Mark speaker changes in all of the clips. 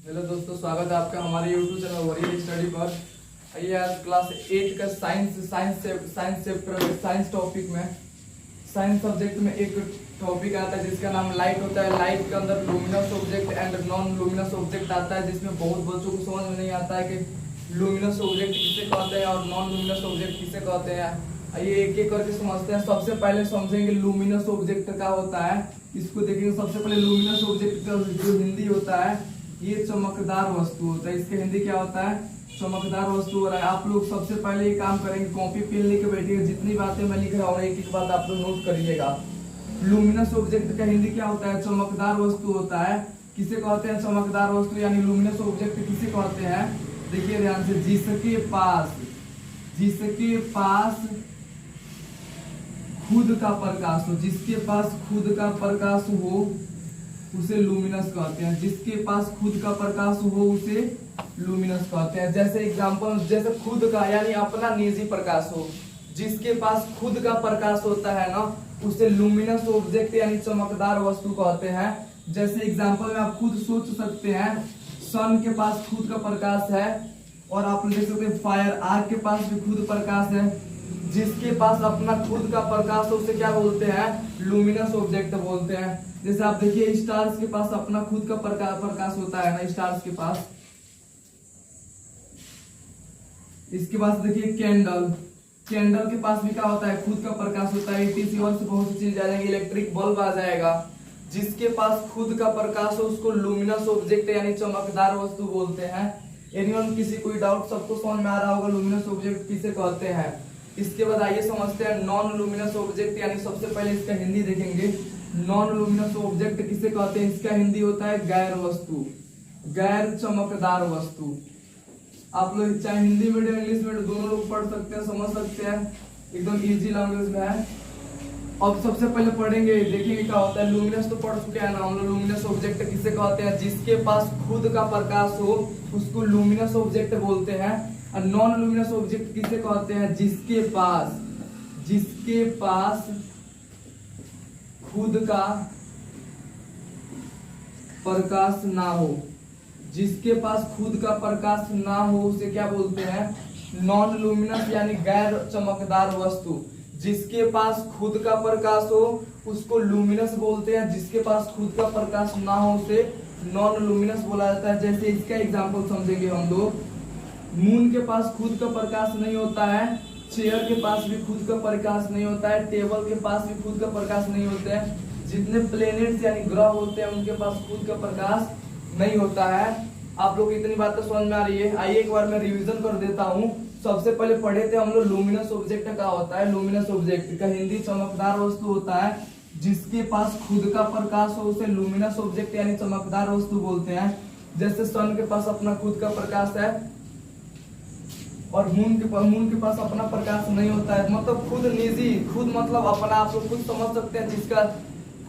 Speaker 1: Hello दोस्तों, स्वागत है आपका हमारे YouTube चैनल वरील स्टडी पर। आइए आज क्लास 8 का साइंस टॉपिक में साइंस सब्जेक्ट में एक टॉपिक आता है जिसका नाम लाइट होता है। लाइट के अंदर luminous object and non luminous object आता है, जिसमें बहुत बच्चों को समझ में नहीं आता है कि लुमिनस ऑब्जेक्ट किसे कहते हैं और नॉन लुमिनस ऑब्जेक्ट किसे कहते हैं। आइए एक एक करके समझते हैं। सबसे पहले समझेंगे लुमिनस ऑब्जेक्ट क्या होता है, इसको देखेंगे। सबसे पहले लुमिनस ऑब्जेक्ट का जो हिंदी होता है, ये चमकदार वस्तु होता है। इसके हिंदी क्या होता है? चमकदार वस्तु हो रहा है। आप लोग सबसे पहले ये काम करेंगे, कॉपी पेन लेके बैठिएगा। जितनी बातें मैं लिख रहा हूँ एक एक बात आप लोग नोट करिएगा। लुमिनस ऑब्जेक्ट का हिंदी क्या होता है? चमकदार वस्तु होता है। किसे कहते हैं चमकदार वस्तु यानी लुमिनस ऑब्जेक्ट किसे कहते हैं? देखिए ध्यान से, जिसके पास खुद का प्रकाश हो, जिसके पास खुद का प्रकाश हो उसे लुमिनस कहते हैं। जिसके पास खुद का प्रकाश हो उसे लुमिनस कहते हैं। जैसे एग्जांपल, जैसे खुद का यानी अपना निजी प्रकाश हो, जिसके पास खुद का प्रकाश होता है ना, उसे लुमिनस ऑब्जेक्ट यानी चमकदार वस्तु कहते हैं। जैसे एग्जांपल में आप खुद सोच सकते हैं, सन के पास खुद का प्रकाश है और आप देख सकते हैं फायर, आग के पास भी खुद प्रकाश है। जिसके पास अपना खुद का प्रकाश हो उसे क्या बोलते हैं? लुमिनस ऑब्जेक्ट बोलते हैं। जैसे आप देखिए स्टार्स के पास अपना खुद का प्रकाश होता है ना, स्टार्स के पास। इसके पास देखिए कैंडल के पास भी क्या होता है? खुद का प्रकाश होता है। ETC1 से बहुत सी चीज आ जाएंगी, इलेक्ट्रिक बल्ब आ जाएगा। जिसके पास खुद का प्रकाश हो उसको लुमिनस ऑब्जेक्ट यानी चमकदार वस्तु बोलते हैं। एनीवन, किसी कोई डाउट? सबको समझ में आ रहा होगा लुमिनस ऑब्जेक्ट किसे कहते हैं। इसके बाद आइए समझते हैं नॉन लुमिनस ऑब्जेक्ट यानी सबसे पहले इसका हिंदी देखेंगे। नॉन लुमिनस ऑब्जेक्ट किसे कहते हैं? इसका हिंदी होता है गैर वस्तु, गैर चमकदार वस्तु। आप लोग चाहे हिंदी मीडियम इंग्लिश मीडियम दोनों लोग पढ़ सकते हैं, समझ सकते हैं, एकदम इजी लैंग्वेज में है। अब सबसे पहले पढ़ेंगे, देखेंगे क्या होता है। लुमिनस तो पढ़ चुके हैं ना हम लोग। लुमिनस ऑब्जेक्ट किसे कहते हैं? जिसके पास खुद का प्रकाश हो उसको लुमिनस ऑब्जेक्ट बोलते हैं। और नॉन लुमिनस ऑब्जेक्ट किसे कहते हैं? जिसके पास खुद का प्रकाश ना हो, जिसके पास खुद का प्रकाश ना हो उसे क्या बोलते हैं? नॉन लुमिनस यानी गैर चमकदार वस्तु। जिसके पास खुद का प्रकाश हो उसको लुमिनस बोलते हैं। जिसके पास खुद का प्रकाश ना हो उसे नॉन लुमिनस बोला जाता है। जैसे इसका एग्जांपल समझेंगे हम लोग। मून के पास खुद का प्रकाश नहीं होता है, चेयर के पास भी खुद का प्रकाश नहीं होता है, टेबल के पास भी खुद का प्रकाश नहीं होता है। जितने प्लेनेट्स यानी ग्रह होते हैं उनके पास खुद का प्रकाश नहीं होता है। आप लोग इतनी बातें समझ में आ रही है? आइए एक बार मैं रिवीजन कर देता हूँ। सबसे पहले पढ़े थे हम लोग लुमिनस ऑब्जेक्ट क्या होता है। लुमिनस ऑब्जेक्ट का हिंदी चमकदार वस्तु होता है। जिसके पास खुद का प्रकाश हो उसे लुमिनस ऑब्जेक्ट यानी चमकदार वस्तु बोलते हैं। जैसे सन के पास अपना खुद का प्रकाश है और मून के पास अपना प्रकाश नहीं होता है, मतलब खुद निजी, खुद मतलब अपना, आप लोग खुद समझ सकते हैं। जिसका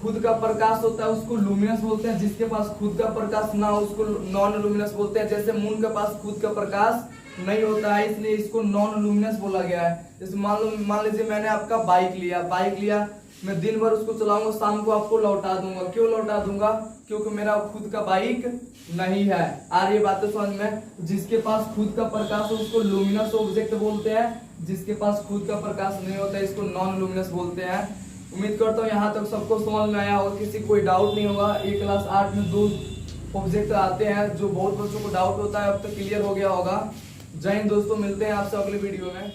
Speaker 1: खुद का प्रकाश होता है उसको लुमिनस बोलते हैं। जिसके पास खुद का प्रकाश ना हो उसको नॉन लुमिनस बोलते हैं। जैसे मून के पास खुद का प्रकाश नहीं होता है इसलिए इसको नॉन लुमिनस बोला गया है। जैसे मान लीजिए मैंने आपका बाइक लिया, मैं दिन भर उसको चलाऊंगा, शाम को आपको लौटा दूंगा। क्यों लौटा दूंगा? क्योंकि मेरा खुद का बाइक नहीं है। आ रही है बातें समझ में? जिसके पास खुद का प्रकाश हो उसको लुमिनस ऑब्जेक्ट बोलते हैं। जिसके पास खुद का प्रकाश नहीं होता है इसको नॉन लुमिनस बोलते हैं। उम्मीद करता हूँ यहाँ तक सबको समझ में आया होगा, किसी कोई डाउट नहीं होगा। ये क्लास 8 में 2 ऑब्जेक्ट आते हैं जो बहुत बच्चों को डाउट होता है, अब तक क्लियर हो गया होगा। जय हिंद दोस्तों, मिलते हैं आपसे अगले वीडियो में।